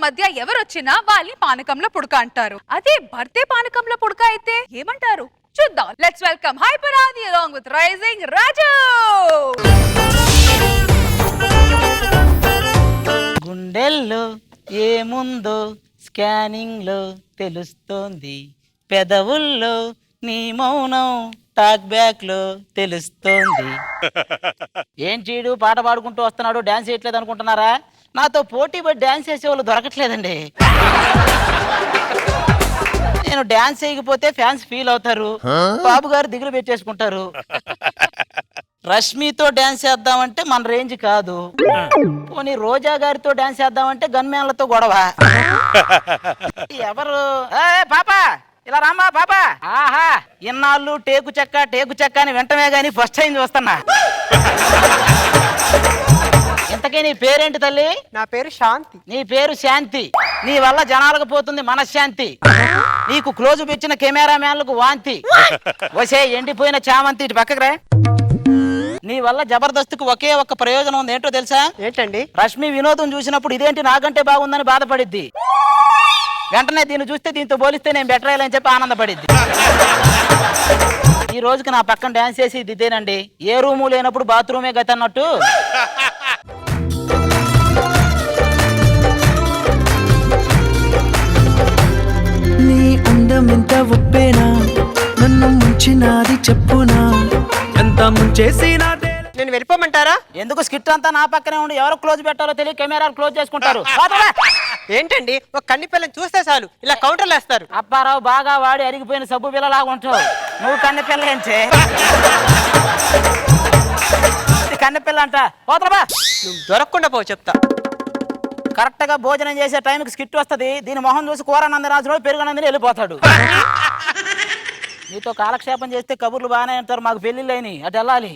మధ్య ఎవరొచ్చినా వాళ్ళని పానకంలో పుడక అంటారు. అదే భర్తే పానకంలో పుడక అయితే ఏమంటారు చూద్దాం. లెట్స్ వెల్కమ్ హైపర్ ఆది along with రైజింగ్ రాజు. గుండెల్లో ఏముందో స్కానింగ్ లో తెలుస్తోంది, పెదవుల్లో నీ మౌనం టాక్ బ్యాక్ లో తెలుస్తోంది. ఏం చీడు పాట పాడుకుంటూ వస్తున్నాడు, డాన్స్ చేయట్లేదు అనుకుంటున్నారా? నాతో పోటీ పడి డాన్స్ చేసే వాళ్ళు దొరకట్లేదండి. నేను డాన్స్ చేయకపోతే ఫ్యాన్స్ ఫీల్ అవుతారు, బాబు గారు దిగులు పెట్టేసుకుంటారు. రష్మితో డాన్స్ చేద్దామంటే మన రేంజ్ కాదు, పోనీ రోజా గారితో డాన్స్ చేద్దామంటే గన్మ్యాన్లతో గొడవ. ఎవరు పాపా ఇలా రామ్మా పాపా. ఆహా, ఇన్నాళ్ళు టేకు చెక్క అని వెంటనే గాని ఫస్ట్ టైం చూస్తున్నా. ఇంతకీ నీ పేరేంటి తల్లి? నా పేరు శాంతి. నీ పేరు శాంతి. నీ వల్ల జనాలకు పోతుంది మనశ్శాంతి, నీకు క్లోజ్ పెట్టిన కెమెరా మ్యాన్లకు వాంతి. వసే ఎండిపోయిన చామంతి ఇటు పక్కకు రా. నీ వల్ల జబర్దస్త్కు ఒకే ఒక్క ప్రయోజనం ఉంది, ఏంటో తెలుసా? ఏంటండి? రష్మి వినోదం చూసినప్పుడు ఇదేంటి నాకంటే బాగుందని బాధపడిద్ది, వెంటనే దీన్ని చూస్తే దీంతో పోలిస్తే నేను బెటర్ అయ్యాలని చెప్పి ఆనందపడిద్ది. ఈ రోజుకి నా పక్కన డాన్స్ చేసి ఇదేనండి. ఏ రూము లేనప్పుడు బాత్రూమే గతి అన్నట్టు. నీ అందం ఎంత ఒప్పేనా, నన్ను ముంచినాది చెప్పునా, ఎంత ముంచేసినా. నేను వెళ్ళిపోమంటారా? ఎందుకు స్కిట్ అంతా నా పక్కనే ఉండి ఎవరు క్లోజ్ పెట్టాలో తెలియ కెమెరాలు క్లోజ్ చేసుకుంటారు. ఏంటండి, ఒక కన్ని పిల్లని చూస్తే చాలు ఇలా కౌంటర్లు వేస్తారు. అప్పారావు బాగా వాడి అరిగిపోయిన సబ్బు పిల్లలాగా ఉంటావు, నువ్వు కన్నె పిల్ల ఏంచే? కన్నె పిల్ల అంట పోతరా. నువ్వు దొరకకుండా పో చెప్తా. కరెక్ట్ గా భోజనం చేసే టైంకి స్కిట్ వస్తుంది, దీని మొహం చూసి కూరనందరాజు పెరుగునందని వెళ్ళిపోతాడు. నీతో కాలక్షేపం చేస్తే కబుర్లు బాగానే అంటారు, మాకు పెళ్లిళ్ళని అటు వెళ్ళాలి.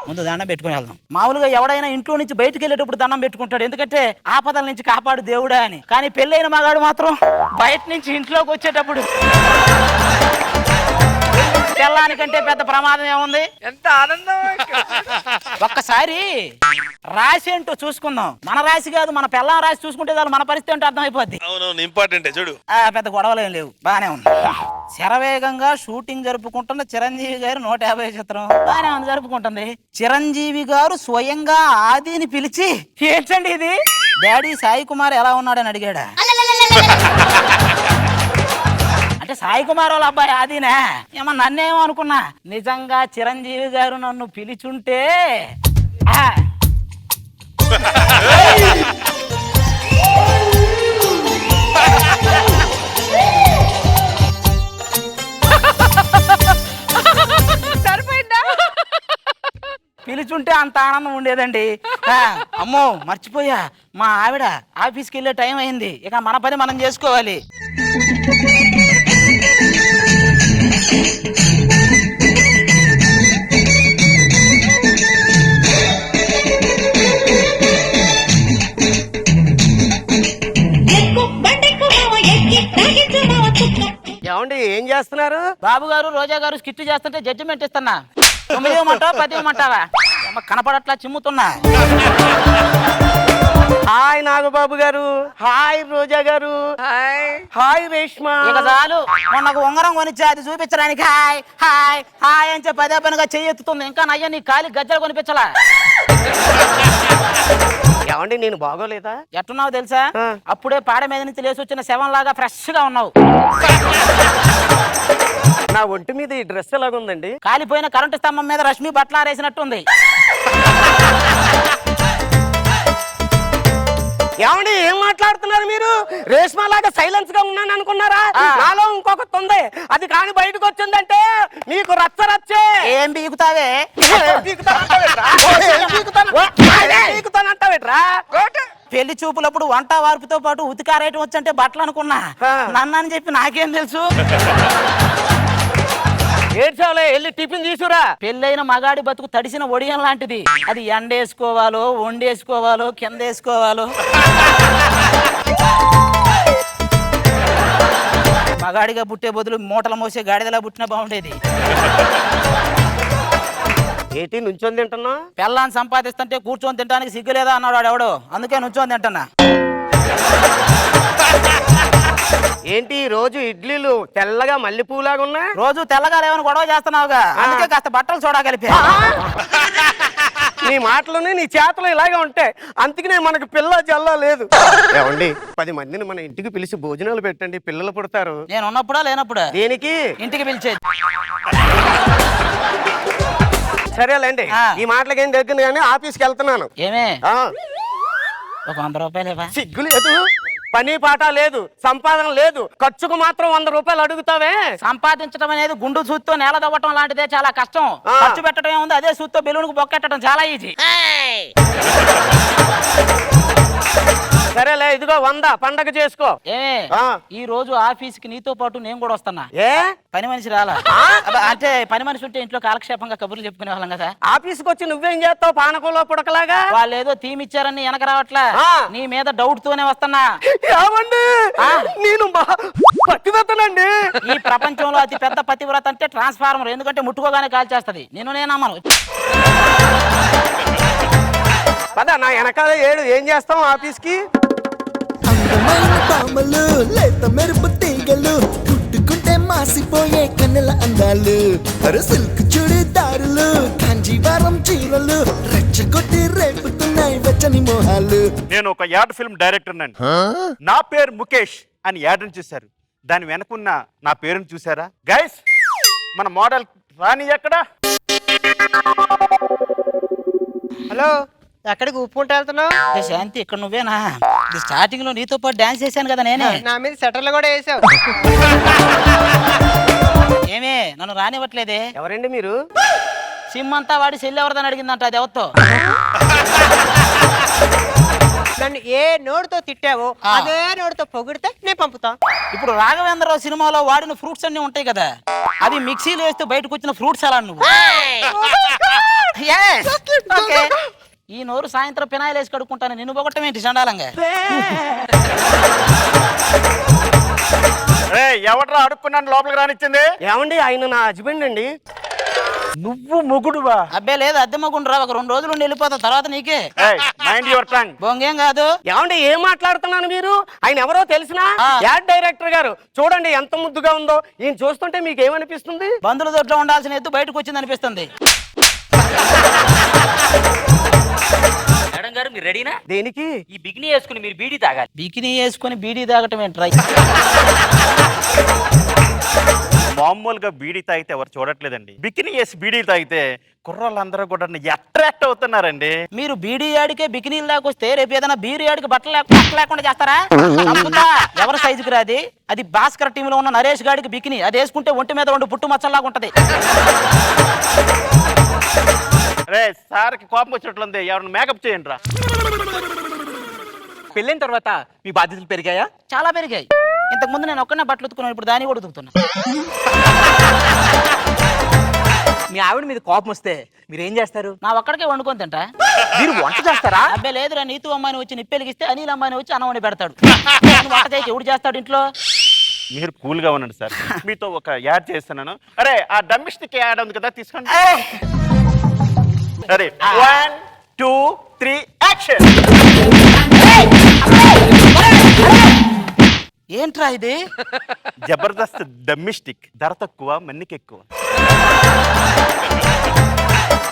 ముందు దండం పెట్టుకుని వెళ్దాం. మామూలుగా ఎవడైనా ఇంట్లో నుంచి బయటకు వెళ్ళేటప్పుడు దండం పెట్టుకుంటాడు, ఎందుకంటే ఆపదల నుంచి కాపాడు దేవుడా అని. కానీ పెళ్ళైన మగాడు మాత్రం బయట నుంచి ఇంట్లోకి వచ్చేటప్పుడు తెల్లానికంటే పెద్ద ప్రమాదం ఏముంది? ఎంత ఆనందం. ఒక్కసారి రాశి ఏంటో చూసుకుందాం. మన రాశి కాదు, మన పిల్లం రాశి చూసుకుంటే చాలు, మన పరిస్థితి ఏంటో అర్థమైపోద్ది. ఇంపార్టెంట్ చూడు. పెద్ద గొడవలు ఏం లేవు, బానే ఉంది. శరవేగంగా షూటింగ్ జరుపుకుంటున్న చిరంజీవి గారు 150 చిత్రం బానే ఉంది, జరుపుకుంటుంది. చిరంజీవి గారు స్వయంగా ఆదిని పిలిచి ఏంటండి ఇది డాడీ సాయి కుమార్ ఎలా ఉన్నాడని అడిగాడా? అంటే సాయి కుమార్ వాళ్ళ అబ్బాయి ఆదినే ఏమన్నా నన్నేమో అనుకున్నా. నిజంగా చిరంజీవి గారు నన్ను పిలిచుంటే పిలిచుంటే అంత ఆనందం ఉండేదండి. అమ్మో మర్చిపోయా, మా ఆవిడ ఆఫీస్కి వెళ్ళే టైం అయింది, ఇక మన పని మనం చేసుకోవాలి. ఏమండి ఏం చేస్తున్నారు? బాబు గారు రోజా గారు స్కిట్ చేస్తుంటే జడ్జిమెంట్ ఇస్తున్నా. 9 ఇవ్వమంటావా 10 ఇవ్వమంటావా? కనపడట్లా చిమ్ముతున్నా. హాయ్ నాగబాబు గారు, హాయ్ రోజా గారు, హాయ్ రేష్మ. ఇక చాలు, మొన్నకు ఉంగరం కొనిచ్చా అది చూపించడానికి హాయ్ హాయ్ హాయ్ అని చెప్పి అదే పనిగా చెయ్యెత్తుతుంది. ఇంకా నయ్య నీ కాలి గజ్జలు కొనిపించలా. ఏమండి నేను బాగోలేదా? ఎట్టున్నావు తెలుసా? అప్పుడే పాడ మీద నుంచి లేచి వచ్చిన శవం లాగా ఫ్రెష్ గా ఉన్నావు. నా ఒంటి మీద ఈ డ్రెస్ ఎలాగుందండి? కాలిపోయిన కరెంటు స్తంభం మీద రష్మి బట్టలారేసినట్టుంది. ఏమండి ఏం మాట్లాడుతున్నారు మీరు? రేష్మా లాగా సైలెన్స్ గా ఉన్నాను అనుకున్నారా? నాలో ఇంకొకటి ఉంది, అది కాని బయటకు వచ్చిందంటే మీకు రచ్చరచ్చే. ఏం బీకుతావే? పెళ్లి చూపులప్పుడు వంట వార్పుతో పాటు ఉతికారేయటం వచ్చంటే బట్టలు అనుకున్నా, నన్ను అని చెప్పి నాకేం తెలుసు. ఏడ్చాలే, వెళ్ళి టిఫిన్ తీసుకురా. పెళ్ళైన మగాడి బతుకు తడిసిన ఒడియం లాంటిది, అది ఎండేసుకోవాలో వండేసుకోవాలో కింద వేసుకోవాలో. మగాడిగా పుట్టే బదులు మూటలు మోసే గాడిదలా పుట్టినా బాగుండేది. ఏంటి నుంచొని తింటున్నా? పెళ్ళాన్ని సంపాదిస్తుంటే కూర్చొని తినడానికి సిగ్గులేదా అన్నాడు ఎవడో, అందుకే నుంచొని తింటున్నా. ఏంటి ఈ రోజు ఇడ్లీలు తెల్లగా మల్లెపూలాగా ఉన్నాయి? రోజు తెల్లగా లేవని గొడవ చేస్తున్నావుగా, అందుకే కాస్త బట్టలు చూడా కలిపి. నీ మాటలోనే నీ చేతలు ఇలాగే ఉంటాయి, అందుకనే మనకు పిల్ల జల్ల లేదు. ఏమండి 10 మందిని మన ఇంటికి పిలిచి భోజనాలు పెట్టండి, పిల్లలు పుడతారు. నేను ఉన్నప్పుడా లేనప్పుడా? దేనికి? ఇంటికి పిలిచేది. సరేలేండి, ఈ మాటలకేం దగ్గర కానీ ఆఫీస్కి వెళ్తున్నాను. ఏమే ఆ, ఒక 100 రూపాయలేవా? సిగ్గు లేదు, పని పాట లేదు, సంపాదన లేదు, ఖర్చుకు మాత్రం 100 రూపాయలు అడుగుతావే. సంపాదించడం అనేది గుండు సూత్తో నేల దవ్వటం లాంటిదే, చాలా కష్టం. ఆ. ఖర్చు పెట్టడం ఏముంది, అదే సూత్తో బెలూన్కు బొక్కెట్టడం చాలా ఈజీ. సరేలే, ఇదిగో 100 పండగ చేసుకో. ఏమే ఆ. ఈ రోజు ఆఫీస్ కి నీతో పాటు నేను కూడా వస్తున్నా. ఏ పని మనిషి రాలా? అబ్బా, అంటే పని మనిషి ఉంటే ఇంట్లో కాలక్షేపంగా కబుర్లు చెప్పుకునే వాళ్ళం కదా. ఆఫీస్కి వచ్చి నువ్వేం చేస్తావు పానకంలో పుడకలాగా? వాళ్ళు ఏదో థీమ్ ఇచ్చారని వెనక రావట్లే, ఆ. నీ మీద డౌట్ తోనే వస్తున్నా. ఏమండి, నేను పట్టిపోతానండి. ఈ ప్రపంచంలో అతి పెద్ద పతివ్రత అంటే ట్రాన్స్ఫార్మర్, ఎందుకంటే ముట్టుకోగానే కాల్చేస్తది. నేను నమ్మను. పద నా వెనకాల ఏడు, ఏం చేస్తాం ఆఫీస్కి? అందమైన పామలు లేత మెరుపు తీగలు కుట్టుకుంటే మాసిపోయే కన్నెల అందాలు అరు సిల్క్ చుడిదారులు కాంజీవరం చీరలు రెచ్చగొట్టి రేపుతున్నాయి వెచ్చని మోహాలు. నేను ఒక యాడ్ ఫిల్మ్ డైరెక్టర్ నండి. నా పేరు ముఖేష్ అని యాడ్ చూశారు, దాని వెనకున్న నా పేరుని చూసారా గైస్? మన మోడల్ రాణి ఎక్కడ? హలో, ఎక్కడికి ఉప్పుకుంటూ వెళ్తున్నావు? ఏ శాంతి, ఇక్కడ నువ్వేనా? స్టార్టింగ్ లో నీతో పాటు డాన్స్ చేశాను కదా నేనే. నా మీద సెటర్లు కూడా వేసావు. ఏమే నన్ను రానివ్వట్లేదే? ఎవరండి మీరు? సిమ్ అంతా వాడి సెల్ ఎవరిదని అడిగిందంట, అది ఎవరితో? నన్ను ఏ నోడుతో తిట్టావో అదే నోడుతో పొగిడితే నేను పంపుతా. ఇప్పుడు రాఘవేంద్రరావు సినిమాలో వాడిన ఫ్రూట్స్ అన్ని ఉంటాయి కదా, అవి మిక్సీలో వేస్తూ బయటకు వచ్చిన ఫ్రూట్స్ అలా నువ్వు. Yes. Okay. ఈ నోరు సాయంత్రం పినాయిలు వేసి కడుక్కుంటాను, నిన్ను పొగట్టం ఏంటి చండాలంగా? ఎవడరా అడుక్కున్నాను లోపలికి రానిచ్చింది? ఏమండి, ఆయన నా హస్బెండ్ అండి. నువ్వు మొగుడువా? అబ్బే లేదు, అద్దె మగుండ్రా, ఒక 2 రోజులు ఉండి వెళ్ళిపోతా, తర్వాత నీకే. Mind your tongue. బొంగేం కాదు. ఏమండి, ఏం మాట్లాడుతున్నాను మీరు? ఆయన ఎవరో తెలిసినా? ఆ. యాడ్ డైరెక్టర్ గారు. చూడండి ఎంత ముద్దుగా ఉందో. ఈయన చూస్తుంటే మీకు ఏమనిపిస్తుంది? బంధువుల దొడ్లో ఉండాల్సిన ఎద్దు బయటకు వచ్చింది అనిపిస్తుంది. మేడం గారు మీరు రెడీనా? దేనికి? ఈ బిగిని వేసుకుని మీరు బీడీ తాగాలి. బికినీ వేసుకుని బీడీ తాగటం ఏంట్రై? మామూలుగా బీడీ తాగితే ఎవరు చూడట్లేదండి, బికిని వేసి బీడీ తాగితే కుర్రోళ్ళందరూ కూడా అట్రాక్ట్ అవుతున్నారండి. మీరు బీడీ యాడికే బికినీలు దాకొస్తే రేపు ఏదైనా బీరు యాడికి బట్టలు లేకుండా చేస్తారా? తప్పుతా. ఎవరి సైజుకి రాది? అది భాస్కర్ టీంలో ఉన్న నరేష్ గాడికి బికినీ, అది వేసుకుంటే ఒంటి మీద 2 పుట్టు మచ్చల్లాగా ఉంటది. రే సార్కి కోపం వచ్చినట్లుంది, ఎవరిని మేకప్ చేయండి రా. పెళ్ళైన తర్వాత మీ బాధ్యతలు పెరిగాయా? చాలా పెరిగాయి. ఇంతకు ముందు నేను ఒక్కనే బట్టలు ఉతుకున్నాను, ఇప్పుడు దాన్ని కూడా ఉతుకుతున్నా. మీ ఆవిడ మీద కోపం వస్తే మీరు ఏం చేస్తారు? నా ఒక్కడికే వండుకొని తింటా. మీరు వంట చేస్తారా? అబ్బే లేదురా, నీతు అమ్మాయిని వచ్చి నిప్పెలిగిస్తే అనిల్ అమ్మాయిని వచ్చి అన్నం వండి పెడతాడు. వంట చేయక ఎవడు చేస్తాడు ఇంట్లో? మీరు కూల్ గా ఉండండి సార్, మీతో ఒక యాడ్ చేస్తున్నాను. అరే ఆ డమ్మిస్టిక్ యాడ్ ఉంది కదా, తీసుకోండి. సరే 1 2 3 యాక్షన్. ఏంట్రా ఇది? జబర్దస్త్ డమ్మిస్టిక్, ధర తక్కువ మన్నిక ఎక్కువ.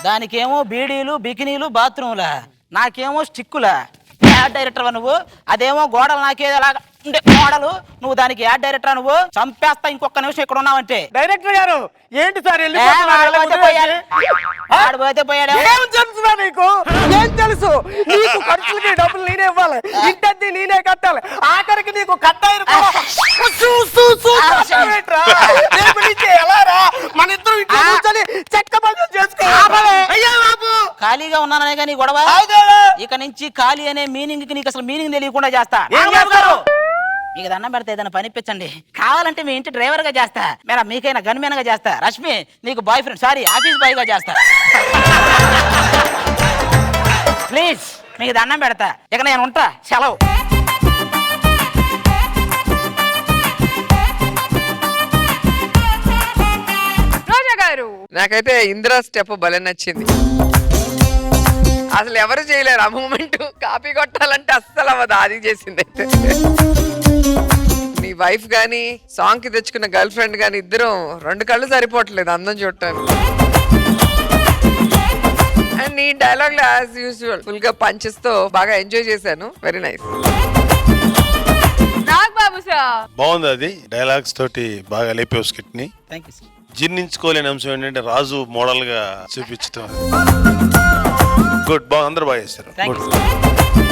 దానికేమో బీడీలు బికినీలు బాత్రూమ్లా, నాకేమో స్టిక్కులా. యాడ్ డైరెక్టర్ నువ్వు, అదేమో గోడలు నాకేలాగా ఉండే మోడలు, నువ్వు దానికి యాడ్ డైరెక్టర్. నువ్వు చంపేస్తా ఇంకొక నిమిషం ఇక్కడ ఉన్నావంటే. డైరెక్టర్ గారు ఏంటి సార్ ఆడిపోతే పోయాడు. ఏం తెలుసురా నీకు? ఏం తెలుసు? నీకు ఖర్చులకి డబ్బులు నేనే ఇవ్వాలి, ఇంటద్ది నేనే కట్టాలి, ఆఖరికి నీకు కట్టాయి మన ఇద్దరు ఇంట్లో కూర్చొని చెక్క పనులు చేసుకోవాలి. ఖాళీగా ఉన్నాననే కానీ గొడవ. ఇక నుంచి ఖాళీ అనే మీనింగ్ కి నీకు అసలు మీనింగ్ తెలియకుండా చేస్తా. ఏం చేస్తారు? మీకు దండం పెడితే ఏదైనా పనిపించండి, కావాలంటే మీ ఇంటి డ్రైవర్ గా చేస్తా, మేడం మీకైనా గన్మెన్ గా చేస్తా, రష్మి నీకు boy friend sorry office boy గా చేస్తా. ప్లీజ్ మీకు దండం పెడతా, ఇక నేను ఉంటా, సెలవు. రోజా గారు నాకైతే ఇందిరా స్టెప్ భలే నచ్చింది. అసలు ఎవరు చేయలేరు ఆ మూమెంట్. కాపీ కొట్టాలంటే అస్సలు అవ్వదు, అది చేసింది అయితే. నీ వైఫ్ గానీ సాంగ్ కి తెచ్చుకున్న గర్ల్ ఫ్రెండ్ గానీ ఇద్దరం 2 కళ్ళు సరిపోవట్లేదు అందం చూడటానికి. అండ్ నీ డైలాగ్ లో యాజ్ యూజువల్ ఫుల్ గా పంచెస్ తో బాగా ఎంజాయ్ చేశాను. Very nice. Naga Babu sir బాగుంది అది. డైలాగ్స్ తోటి బాగా లేపావు స్కిట్ ని. Thank you sir. జీర్ణించుకోలేని అంశం ఏంటంటే రాజు మోడల్ గా చూపించడం. గుడ్, బాగా అందరూ బాగా చేశారు. Thank good. You sir.